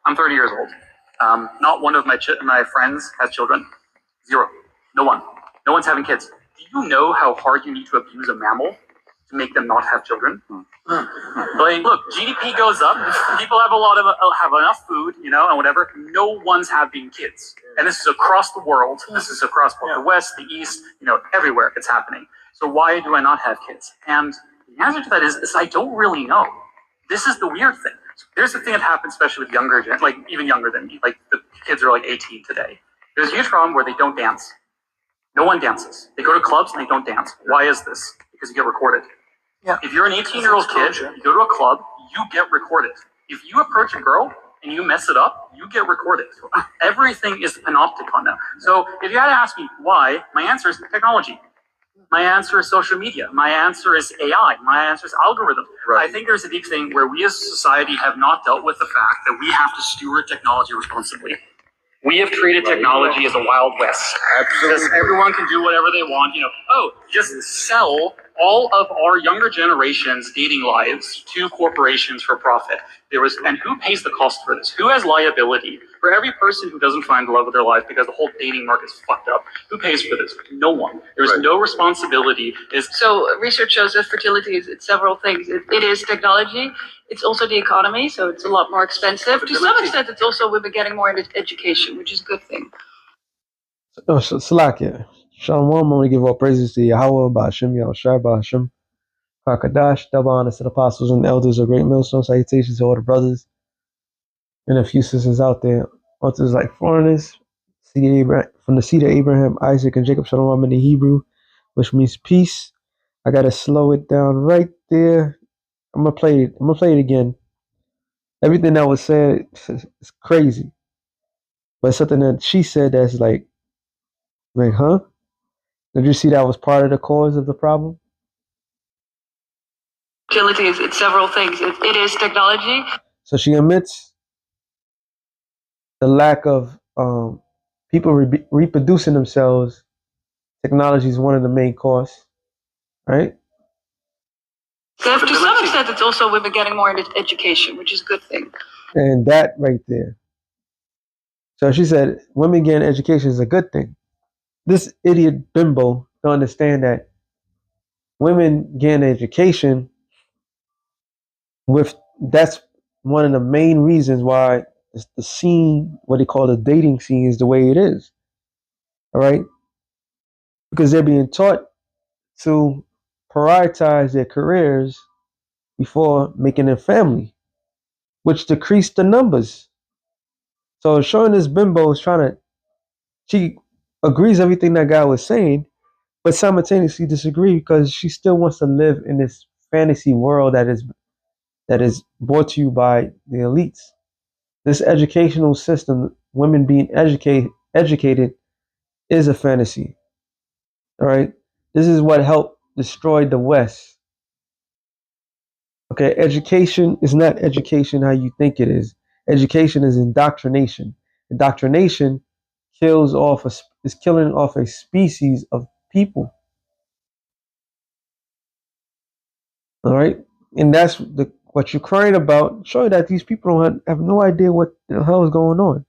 I'm 30 years old. Not one of my friends has children. Zero. No one. No one's having kids. Do you know how hard you need to abuse a mammal to make them not have children? Like, look, GDP goes up. People have enough food, and whatever. No one's having kids, and this is across the world. This is across the West, the East, everywhere it's happening. So why do I not have kids? And the answer to that is I don't really know. This is the weird thing. So there's the thing that happens, especially with younger, like even younger than me. Like the kids are like 18 today. There's a huge problem where they don't dance. No one dances. They go to clubs and they don't dance. Why is this? Because you get recorded. Yeah. If you're an 18-year-old kid, you go to a club, you get recorded. If you approach a girl and you mess it up, you get recorded. Everything is panopticon now. So if you had to ask me why, my answer is technology. My answer is social media. My answer is AI. My answer is algorithm. Right. I think there's a deep thing where we as a society have not dealt with the fact that we have to steward technology responsibly. We have treated technology as a Wild West. Absolutely. Because everyone can do whatever they want. Just sell all of our younger generation's dating lives to corporations for profit. And who pays the cost for this? Who has liability for every person who doesn't find the love of their life because the whole dating market is fucked up? Who pays for this? No one. There's no responsibility. So research shows that fertility is several things. It is technology. It's also the economy, so it's a lot more expensive. To some extent, it's also women getting more into education, which is a good thing. Salakia. Shalom, I want to give all praises to Yahweh, Ba'ashem, Yahushua, Ba'ashem, Hakadash, double honors to the apostles and elders of Great Millstone. Salutations to all the brothers and a few sisters out there. Authors like foreigners, from the seed of Abraham, Isaac, and Jacob. Shalom in the Hebrew, which means peace. I gotta slow it down right there. I'm gonna play it again. Everything that was said is crazy, but something that she said that's like, huh? Did you see that was part of the cause of the problem? Fertility is several things. It is technology. So she admits the lack of people reproducing themselves. Technology is one of the main causes, right? So to some extent, it's also women getting more into education, which is a good thing. And that right there. So she said women getting education is a good thing. This idiot bimbo don't understand that women getting education that's one of the main reasons why the scene, what they call the dating scene, is the way it is. All right? Because they're being taught to prioritize their careers before making a family, which decrease the numbers. So showing this bimbo is she agrees everything that guy was saying, but simultaneously disagree because she still wants to live in this fantasy world that is brought to you by the elites. This educational system, women being educated is a fantasy. All right. This is what helped destroy the West. Okay, education is not education how you think it is. Education is indoctrination. Indoctrination is killing off a species of people. All right, and that's what you're crying about. Show you that these people don't have no idea what the hell is going on.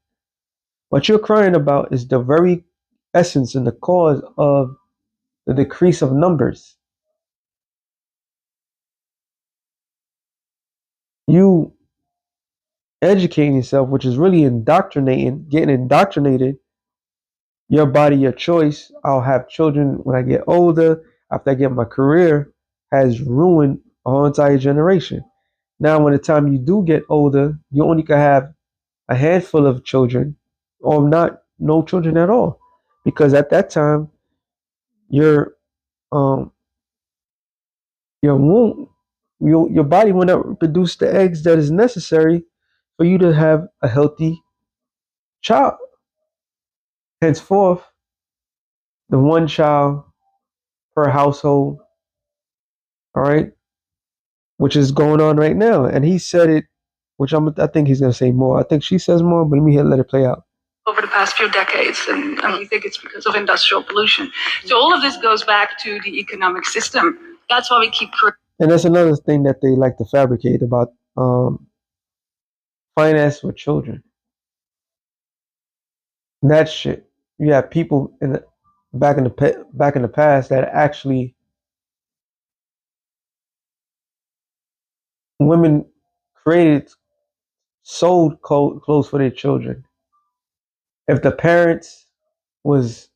What you're crying about is the very essence and the cause of the decrease of numbers. You educating yourself, which is really getting indoctrinated. Your body, your choice. I'll have children when I get older. After I get my career, has ruined a whole entire generation. Now, when the time you do get older, you only can have a handful of children, or no children at all, because at that time, your womb, your body will not produce the eggs that is necessary for you to have a healthy child. Henceforth, the one child per household, all right, which is going on right now. And he said it, which I think he's going to say more. I think she says more, but let it play out. Over the past few decades, and we think it's because of industrial pollution. So all of this goes back to the economic system. That's why we keep. And that's another thing that they like to fabricate about finance with children. That shit. You have people back in the past that actually women created sold clothes for their children. If the parents was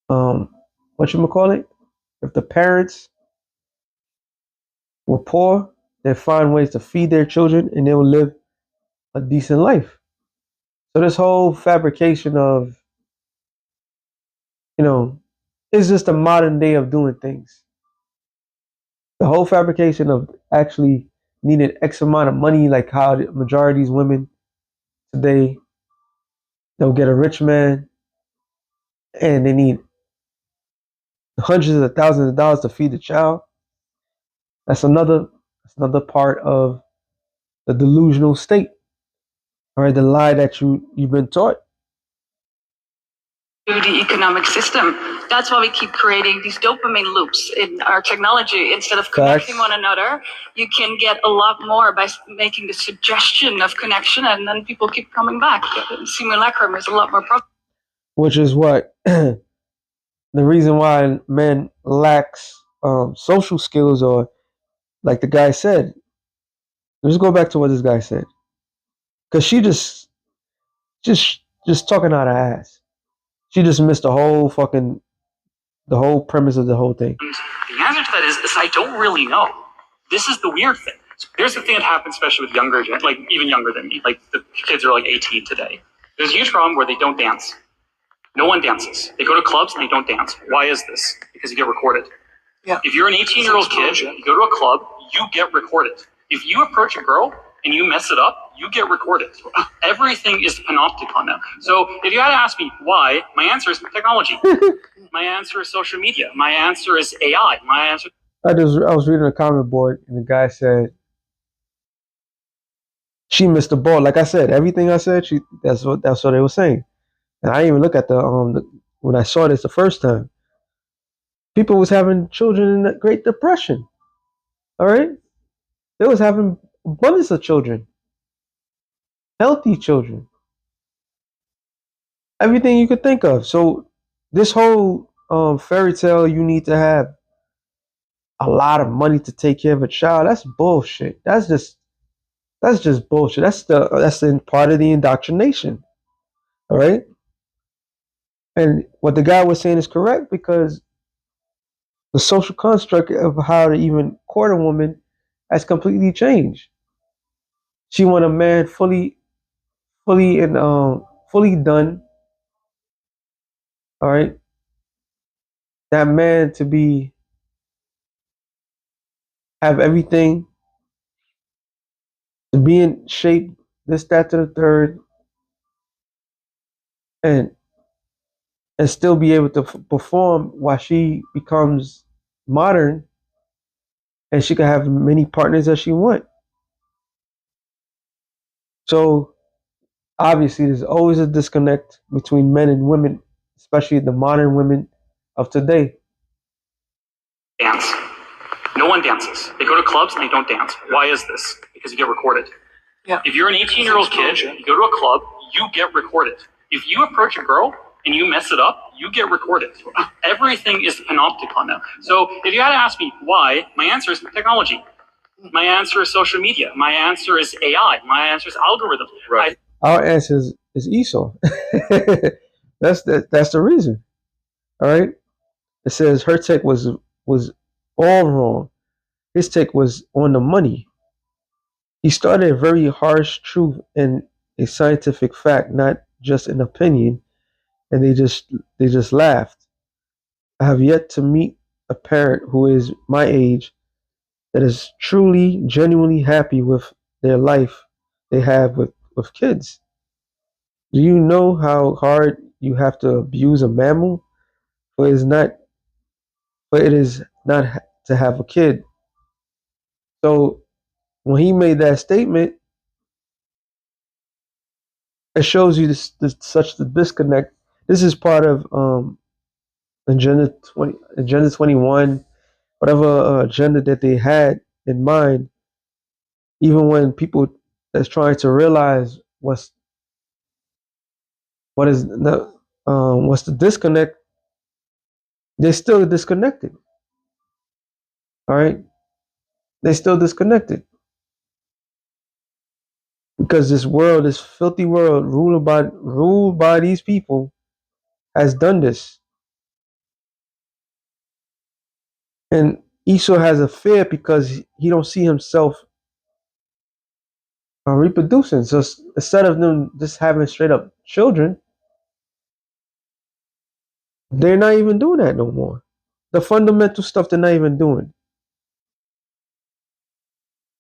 what you call it? If the parents were poor, they find ways to feed their children and they will live a decent life. So this whole fabrication of, you know, it's just a modern day of doing things. The whole fabrication of actually needing X amount of money, like how the majority of these women today, they'll get a rich man and they need hundreds of thousands of dollars to feed the child. That's another part of the delusional state, or the lie that you've been taught. To the economic system. That's why we keep creating these dopamine loops in our technology. Instead of connecting one another, you can get a lot more by making the suggestion of connection, and then people keep coming back. Simulacrum is a lot more profitable. Which is what the reason why men lacks social skills, or like the guy said. Let's go back to what this guy said, because she just talking out her ass. She just missed the whole premise of the whole thing. The answer to that is I don't really know. This is the weird thing. So here's the thing that happens, especially with younger, like even younger than me. Like the kids are like 18 today. There's a huge problem where they don't dance. No one dances. They go to clubs and they don't dance. Why is this? Because you get recorded. Yeah. If you're an 18-year-old kid, you go to a club, you get recorded. If you approach a girl and you mess it up, you get recorded. Everything is panopticon now. So if you had to ask me why, my answer is technology. My answer is social media. My answer is AI. My answer. I was reading a comment board and the guy said she missed the ball. Like I said, everything I said, that's what they were saying. And I didn't even look at when I saw this the first time. People was having children in the Great Depression. All right, they was having abundance of children, healthy children, everything you could think of. So this whole fairy tale, you need to have a lot of money to take care of a child. That's bullshit. That's just bullshit. That's in part of the indoctrination. All right. And what the guy was saying is correct, because the social construct of how to even court a woman has completely changed. She want a man fully done. All right. That man to have everything, to be in shape, this, that, to the third, and still be able to perform while she becomes modern, and she can have many partners as she want. So obviously, there's always a disconnect between men and women, especially the modern women of today. Dance. No one dances. They go to clubs and they don't dance. Why is this? Because you get recorded. Yeah. If you're an 18-year-old kid, you go to a club, you get recorded. If you approach a girl and you mess it up, you get recorded. Everything is panopticon now. So if you had to ask me why, my answer is technology. My answer is social media. My answer is AI. My answer is algorithms. Right. Our answer is Esau. That's the reason. All right. It says her tech was all wrong. His take was on the money. He started a very harsh truth and a scientific fact, not just an opinion, and they just laughed. I have yet to meet a parent who is my age that is truly, genuinely happy with their life they have with kids. Do you know how hard you have to abuse a mammal for it is not to have a kid? So when he made that statement, it shows you such the disconnect. This is part of agenda 21, whatever agenda that they had in mind. Even when people that's trying to realize what's the disconnect, they're still disconnected. All right, they're still disconnected because this world, this filthy world, ruled by these people, has done this, and Esau has a fear because he don't see himself reproducing. So instead of them just having straight up children, they're not even doing that no more. The fundamental stuff they're not even doing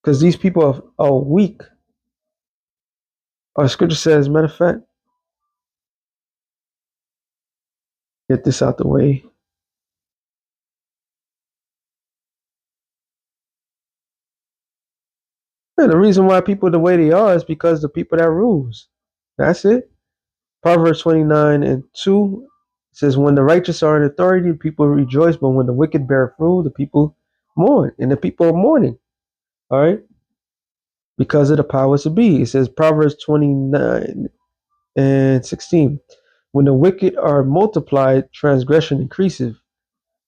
because these people are weak. Our scripture says, matter of fact, get this out the way. And the reason why people the way they are is because the people that rules. That's it. Proverbs 29:2 says, when the righteous are in authority, the people rejoice, but when the wicked bear fruit, the people mourn. And the people are mourning. All right. Because of the powers to be. It says Proverbs 29:16. When the wicked are multiplied, transgression increases,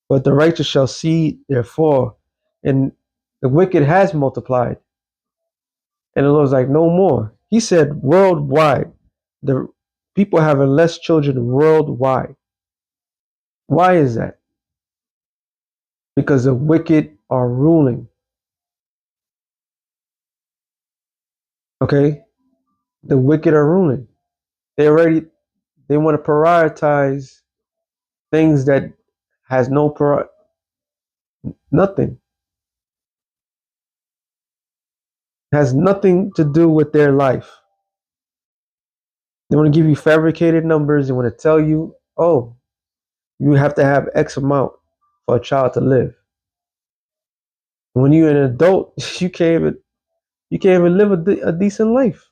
but the righteous shall see their fall. And the wicked has multiplied. And the Lord's like, no more. He said worldwide. The people having less children worldwide. Why is that? Because the wicked are ruling. Okay? The wicked are ruling. They want to prioritize things that has nothing. Has nothing to do with their life. They want to give you fabricated numbers. They want to tell you, oh, you have to have X amount for a child to live. When you're an adult, you can't even live a decent life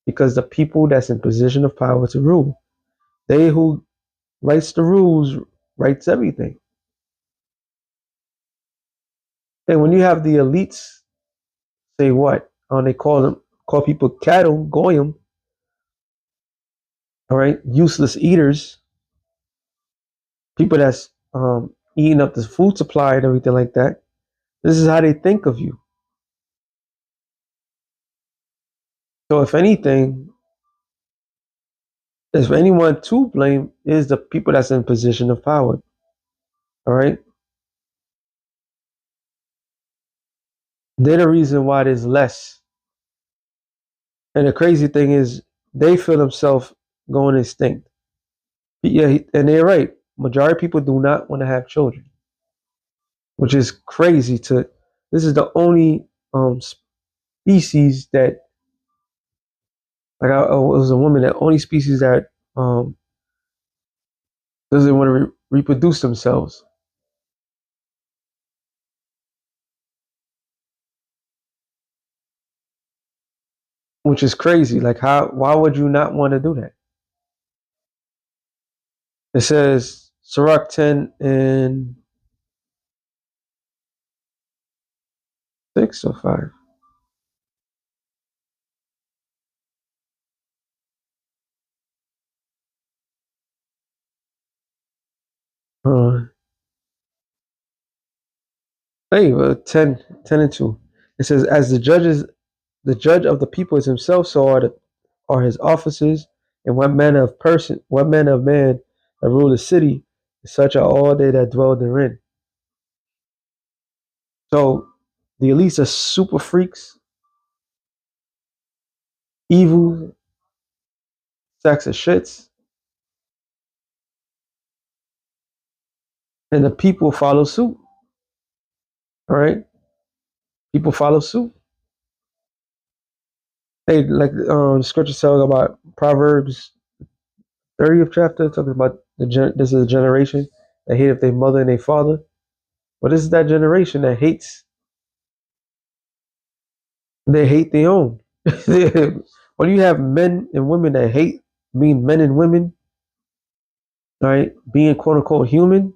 because the people that's in position of power to rule, they who writes the rules writes everything. And when you have the elites say what? They call people cattle, goyim, all right, useless eaters, people that's eating up the food supply and everything like that. This is how they think of you. So if anything, if anyone to blame is the people that's in position of power. All right. They're the reason why there's less. And the crazy thing is they feel themselves going extinct. Yeah, and they're right. Majority of people do not want to have children, which is crazy to this is the only species that it was a woman, that only species that doesn't want to reproduce themselves. Which is crazy. Like why would you not want to do that? It says Sirach 10:6 or 5. Uh, hey, 10:2. It says, as the judge of the people is himself, so are his officers, and what manner of man that rule the city, such are all they that dwell therein. So the elites are super freaks, evil, sacks of shits, and the people follow suit. All right, people follow suit. Hey, like scripture tells about Proverbs 30th chapter, talking about this is a generation that hateth their mother and their father. But this is that generation that hates. They hate their own. When you have men and women that hate being men and women, all right, being quote unquote human,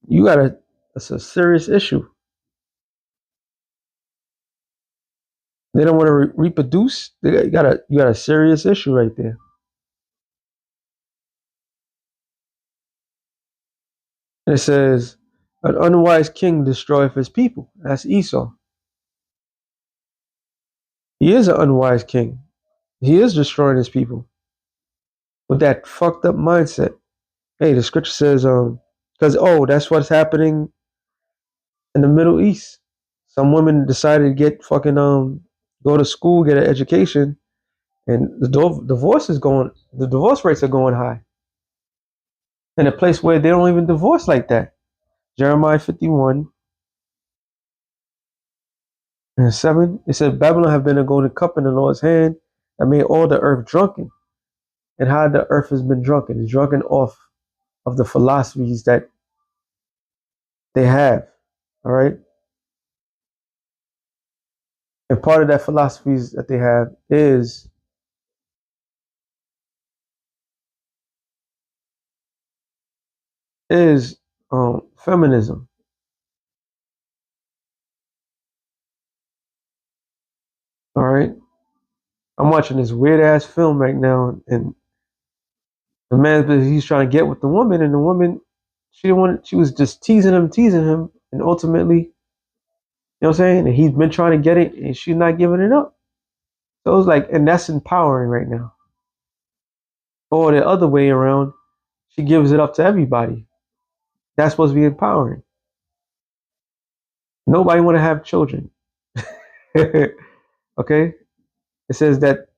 you got. It's a, That's a serious issue. They don't want to reproduce. You got a serious issue right there. And it says, an unwise king destroyeth his people. That's Esau. He is an unwise king. He is destroying his people with that fucked up mindset. Hey, the scripture says, because that's what's happening in the Middle East. Some women decided to get fucking go to school, get an education, and the divorce rates are going high. In a place where they don't even divorce like that. Jeremiah 51 and 7, it said, Babylon have been a golden cup in the Lord's hand that made all the earth drunken. And how the earth has been drunken. It's drunken off of the philosophies that they have. All right. And part of that philosophies that they have is feminism. All right. I'm watching this weird ass film right now, and the man, he's trying to get with the woman, and the woman, she didn't want. She was just teasing him, and ultimately, you know what I'm saying? And he's been trying to get it, and she's not giving it up. So it's like, and that's empowering right now. Or the other way around, she gives it up to everybody. That's supposed to be empowering. Nobody want to have children. Okay? It says that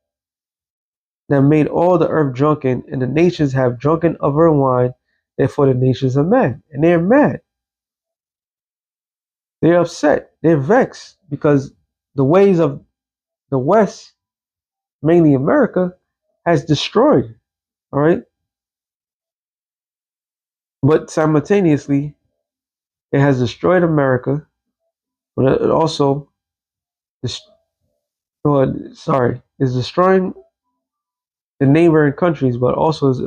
made all the earth drunken, and the nations have drunken of her wine. Therefore, the nations are mad, and they're mad. They're upset. They're vexed because the ways of the West, mainly America, has destroyed. All right, but simultaneously, it has destroyed America, but it also, is destroying the neighboring countries, but also is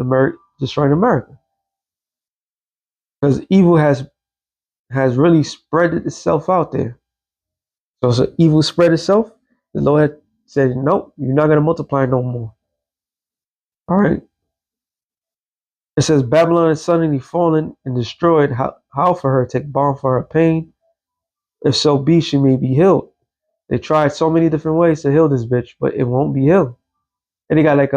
destroying America because evil has really spread itself out there. So evil spread itself. The Lord said, "Nope, you're not gonna multiply no more." All right. It says Babylon is suddenly fallen and destroyed. How for her take balm for her pain? If so be she may be healed. They tried so many different ways to heal this bitch, but it won't be healed. And they got like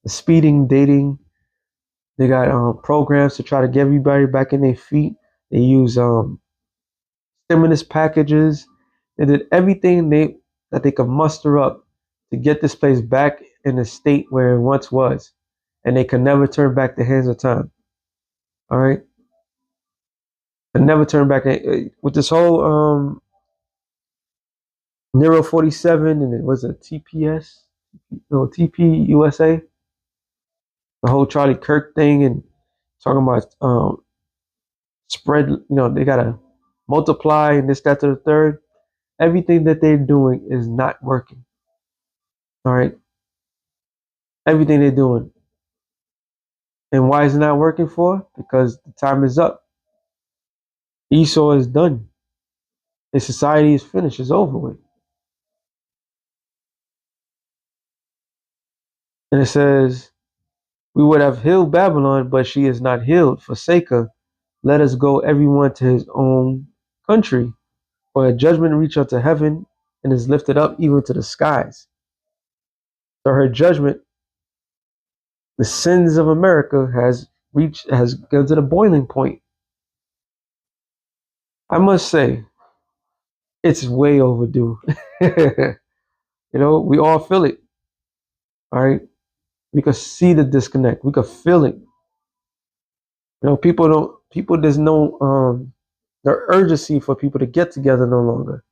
speeding, dating. They got programs to try to get everybody back in their feet. They use stimulus packages. They did everything that they could muster up to get this place back in the state where it once was. And they can never turn back the hands of time. All right? And never turn back. With this whole Nero 47 and it was a TPS, no, TPUSA, the whole Charlie Kirk thing and talking about spread, they got to multiply and this, that, to the third. Everything that they're doing is not working. All right? Everything they're doing. And why is it not working for? Because the time is up. Esau is done. His society is finished. It's over with. And it says, we would have healed Babylon, but she is not healed. Forsake her. Let us go everyone to his own country. For a judgment reach unto heaven and is lifted up even to the skies. So her judgment, the sins of America has gone to the boiling point. I must say, it's way overdue. We all feel it. All right. We could see the disconnect. We could feel it. There's no the urgency for people to get together no longer.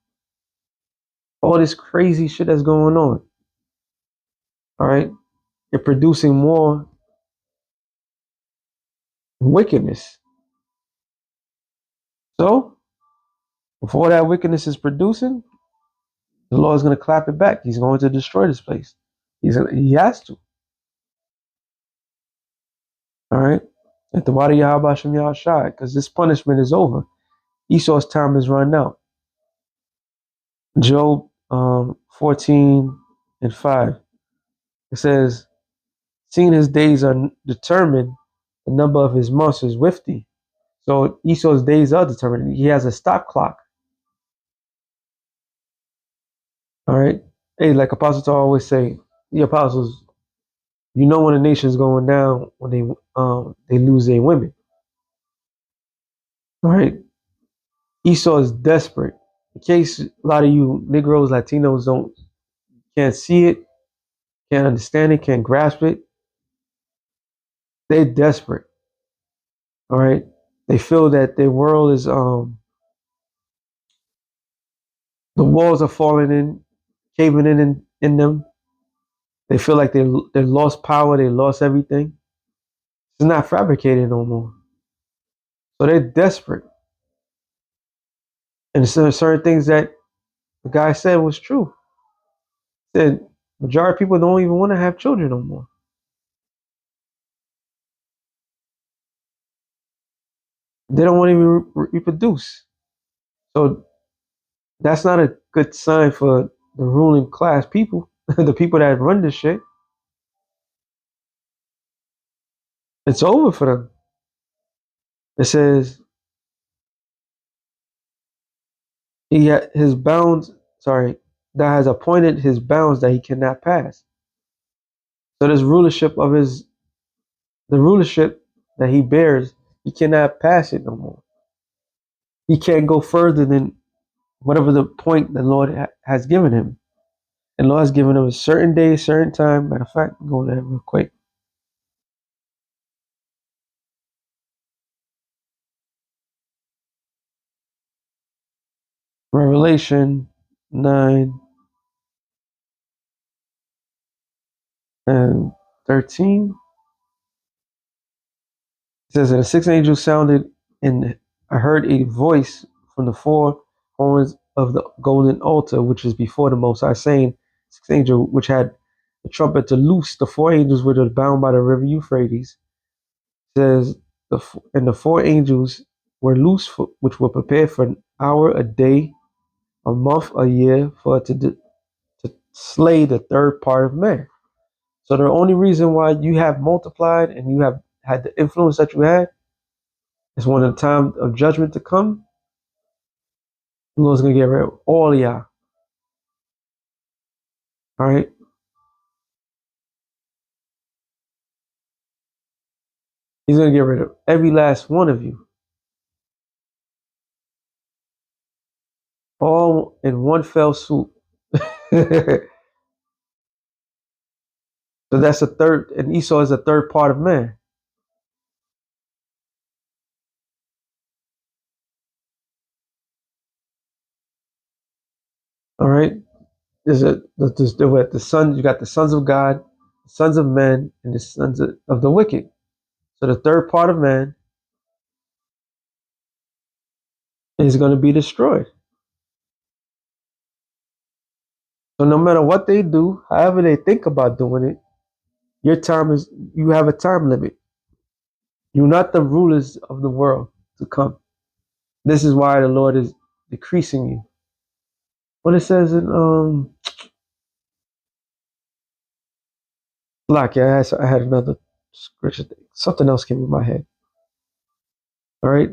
All this crazy shit that's going on. All right. You're producing more wickedness. So before that wickedness is producing, the Lord is going to clap it back. He's going to destroy this place. He has to. All right. At the body of Yahweh Shem Yahushai, because this punishment is over. Esau's time is run out. Job 14 and 5. It says, seeing his days are determined, the number of his months is with thee. So Esau's days are determined. He has a stop clock. All right. Hey, like Apostles always say, the apostles, you know when a nation's going down when they lose their women. All right. Esau is desperate. In case a lot of you Negroes, Latinos can't see it, can't understand it, can't grasp it, they're desperate. All right. They feel that their world is the walls are falling in, caving in them. They feel like they lost power, they lost everything. It's not fabricated no more. So they're desperate. And certain things that the guy said was true. He said majority of people don't even want to have children no more. They don't want to even reproduce. So that's not a good sign for the ruling class people, the people that run this shit. It's over for them. It says he had his bounds, sorry, that has appointed his bounds that he cannot pass. So this rulership of the rulership that he bears, he cannot pass it no more. He can't go further than whatever the point the Lord has given him. And Lord has given him a certain day, certain time. Matter of fact, I'm going there real quick. Revelation 9 and 13. It says, and the sixth angel sounded, and I heard a voice from the four horns of the golden altar, which is before the Most High, saying, sixth angel, which had the trumpet to loose the four angels which are bound by the river Euphrates, says, and the four angels were loose, which were prepared for an hour, a day, a month, a year, for it to slay the third part of man. So the only reason why you have multiplied and you have had the influence that you had is when the time of judgment to come, the Lord's gonna get rid of all of y'all. All right. He's gonna get rid of every last one of you. All in one fell swoop. So that's a third, and Esau is a third part of man. All right. There's the sons, you got the sons of God, the sons of men, and the sons of the wicked. So the third part of man is going to be destroyed. So no matter what they do, however they think about doing it, your time is, you have a time limit. You're not the rulers of the world to come. This is why the Lord is decreasing you. What it says in Black, yeah, I had another scripture thing. Something else came in my head. All right.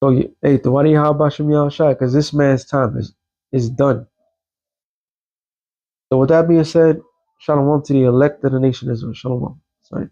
So hey, the why do you how about Shem Shai? Because this man's time is done. So with that being said, shalom to the elect of the nation Israel. Shalom. Sorry.